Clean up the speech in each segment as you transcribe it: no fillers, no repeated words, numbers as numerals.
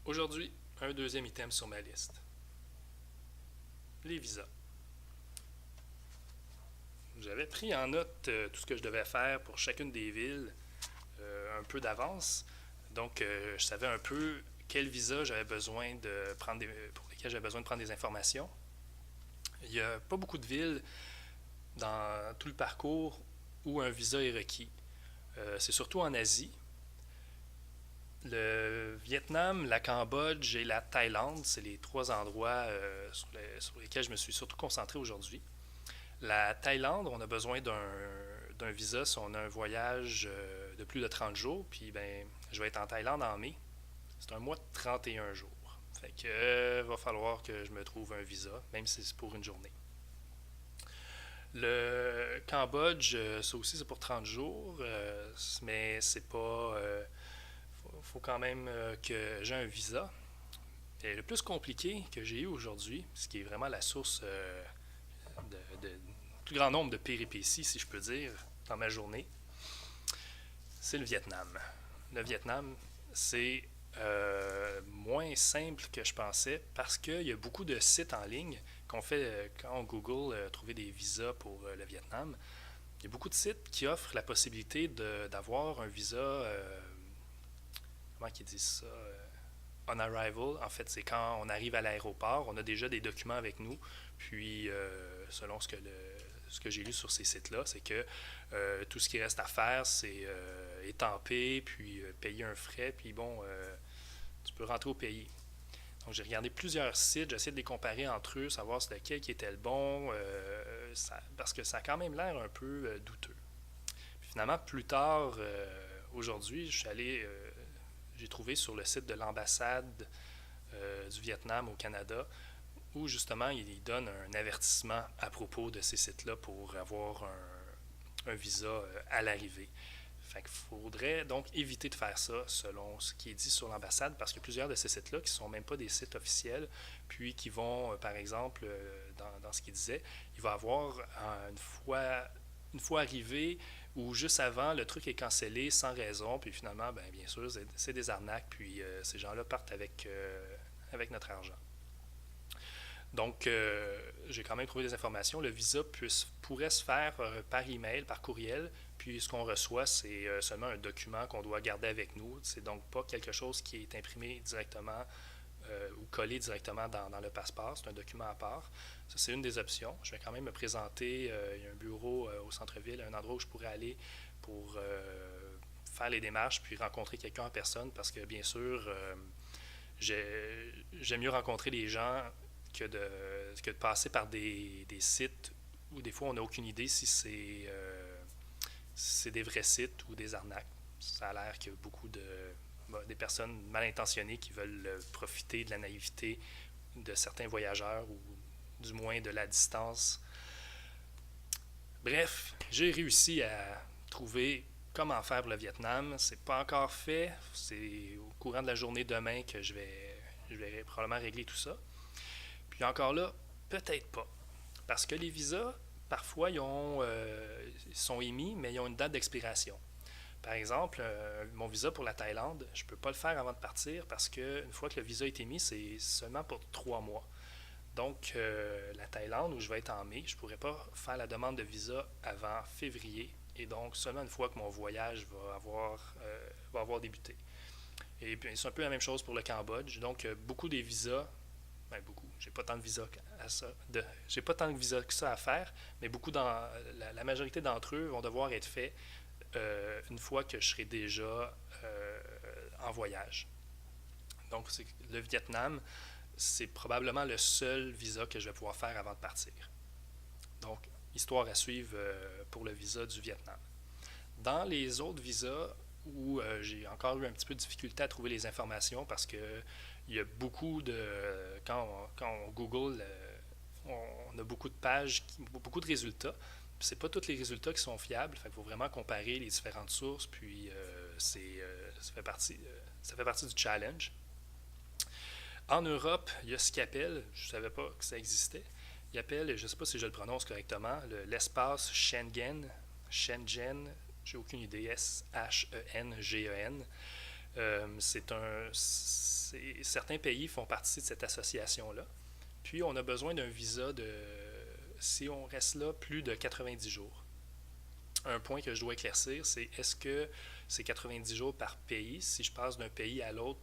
Aujourd'hui, un deuxième item sur ma liste. Les visas. J'avais pris en note tout ce que je devais faire pour chacune des villes un peu d'avance. Donc, je savais un peu quel visa j'avais besoin de prendre pour lesquels j'avais besoin de prendre des informations. Il n'y a pas beaucoup de villes dans tout le parcours où un visa est requis. C'est surtout en Asie. Le Vietnam, la Cambodge et la Thaïlande, c'est les trois endroits sur lesquels je me suis surtout concentré aujourd'hui. La Thaïlande, on a besoin d'un visa si on a un voyage de plus de 30 jours. Puis, ben, je vais être en Thaïlande en mai. C'est un mois de 31 jours. Fait que va falloir que je me trouve un visa, même si c'est pour une journée. Le Cambodge, ça aussi c'est pour 30 jours, mais c'est pas. Faut quand même que j'ai un visa. Et le plus compliqué que j'ai eu aujourd'hui, ce qui est vraiment la source de plus grand nombre de péripéties, si je peux dire, dans ma journée, c'est le Vietnam. Le Vietnam, c'est moins simple que je pensais parce qu'il y a beaucoup de sites en ligne qu'on fait quand on Google trouver des visas pour le Vietnam. Il y a beaucoup de sites qui offrent la possibilité d'avoir un visa, comment ils disent ça, on arrival. En fait, c'est quand on arrive à l'aéroport, on a déjà des documents avec nous. Puis, selon ce que j'ai lu sur ces sites-là, c'est que tout ce qui reste à faire, c'est étamper, puis payer un frais, puis bon, tu peux rentrer au pays. Donc, j'ai regardé plusieurs sites, j'ai essayé de les comparer entre eux, savoir c'est lequel qui était le bon, parce que ça a quand même l'air un peu douteux. Puis finalement, plus tard, aujourd'hui, j'ai trouvé sur le site de l'ambassade du Vietnam au Canada, où justement il donne un avertissement à propos de ces sites-là pour avoir un visa à l'arrivée. Fait qu'il faudrait donc éviter de faire ça selon ce qui est dit sur l'ambassade parce qu'il y a plusieurs de ces sites-là qui ne sont même pas des sites officiels, puis qui vont, par exemple, dans ce qu'il disait, il va avoir une fois arrivé ou juste avant, le truc est cancellé sans raison, puis finalement, ben, bien sûr, c'est des arnaques, puis ces gens-là partent avec notre argent. Donc, j'ai quand même trouvé des informations. Le visa pourrait se faire par email, par courriel, puis ce qu'on reçoit, c'est seulement un document qu'on doit garder avec nous. C'est donc pas quelque chose qui est imprimé directement ou collé directement dans le passeport. C'est un document à part. Ça, c'est une des options. Je vais quand même me présenter. Il y a un bureau au centre-ville, un endroit où je pourrais aller pour faire les démarches puis rencontrer quelqu'un en personne parce que, bien sûr, j'aime mieux rencontrer les gens que de passer par des sites où des fois on n'a aucune idée si c'est des vrais sites ou des arnaques. Ça a l'air qu'il y a beaucoup des personnes mal intentionnées qui veulent profiter de la naïveté de certains voyageurs ou du moins de la distance. Bref, j'ai réussi à trouver comment faire pour le Vietnam. C'est pas encore fait. C'est au courant de la journée demain que je vais probablement régler tout ça. Puis encore là, peut-être pas. Parce que les visas, parfois, ils sont émis, mais ils ont une date d'expiration. Par exemple, mon visa pour la Thaïlande, je ne peux pas le faire avant de partir parce qu'une fois que le visa est émis, c'est seulement pour 3 mois. Donc, la Thaïlande, où je vais être en mai, je ne pourrais pas faire la demande de visa avant février. Et donc, seulement une fois que mon voyage va avoir débuté. Et puis, c'est un peu la même chose pour le Cambodge. Donc, beaucoup des visas, ben beaucoup, j'ai pas tant de visas à ça, j'ai pas tant de visas que ça à faire, mais la majorité d'entre eux vont devoir être faits une fois que je serai déjà en voyage. Donc, le Vietnam, c'est probablement le seul visa que je vais pouvoir faire avant de partir. Donc, histoire à suivre pour le visa du Vietnam. Dans les autres visas où j'ai encore eu un petit peu de difficulté à trouver les informations parce que il y a beaucoup de. Quand on Google, on a beaucoup de pages, beaucoup de résultats. C'est pas tous les résultats qui sont fiables. Il faut vraiment comparer les différentes sources. Puis ça fait partie du challenge. En Europe, il y a ce qu'ils appellent, je ne savais pas que ça existait, ils appellent, je ne sais pas si je le prononce correctement, l'espace Schengen. Schengen, j'ai aucune idée, Schengen. certains pays font partie de cette association-là. Puis, on a besoin d'un visa si on reste là plus de 90 jours. Un point que je dois éclaircir, c'est est-ce que c'est 90 jours par pays, si je passe d'un pays à l'autre,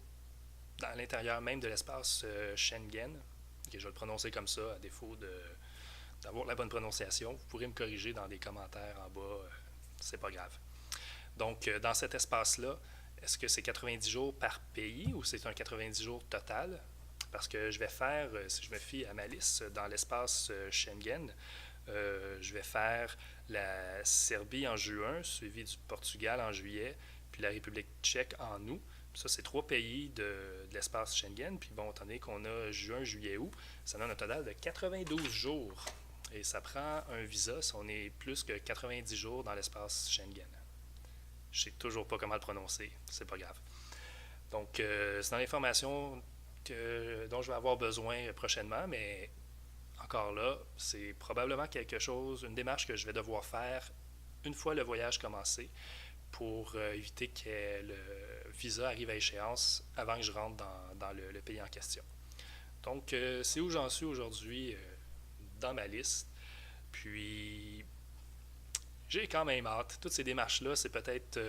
à l'intérieur même de l'espace Schengen, que je vais le prononcer comme ça, à défaut d'avoir la bonne prononciation, vous pourrez me corriger dans les commentaires en bas, c'est pas grave. Donc, dans cet espace-là, est-ce que c'est 90 jours par pays ou c'est un 90 jours total? Parce que je vais faire, si je me fie à ma liste dans l'espace Schengen, je vais faire la Serbie en juin, suivi du Portugal en juillet, puis la République tchèque en août. Ça, c'est 3 pays de l'espace Schengen. Puis bon, étant donné qu'on a juin, juillet, août, ça donne un total de 92 jours. Et ça prend un visa si on est plus que 90 jours dans l'espace Schengen. Je sais toujours pas comment le prononcer, c'est pas grave. Donc, c'est dans l'information dont je vais avoir besoin prochainement, mais encore là, c'est probablement quelque chose, une démarche que je vais devoir faire une fois le voyage commencé pour éviter que le visa arrive à échéance avant que je rentre dans le pays en question. Donc, c'est où j'en suis aujourd'hui dans ma liste. Puis, j'ai quand même hâte. Toutes ces démarches-là, c'est peut-être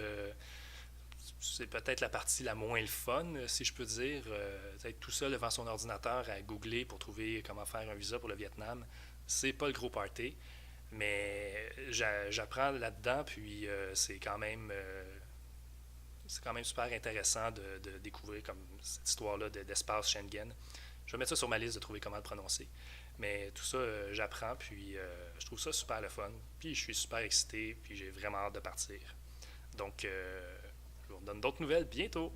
la partie la moins le fun, si je peux dire. Être tout seul devant son ordinateur à googler pour trouver comment faire un visa pour le Vietnam, c'est pas le gros party. Mais j'apprends là-dedans, puis c'est quand même super intéressant de découvrir comme cette histoire-là d'espace Schengen. Je vais mettre ça sur ma liste de trouver comment le prononcer. Mais tout ça, j'apprends, puis je trouve ça super le fun. Puis je suis super excité, puis j'ai vraiment hâte de partir. Donc, je vous redonne d'autres nouvelles bientôt.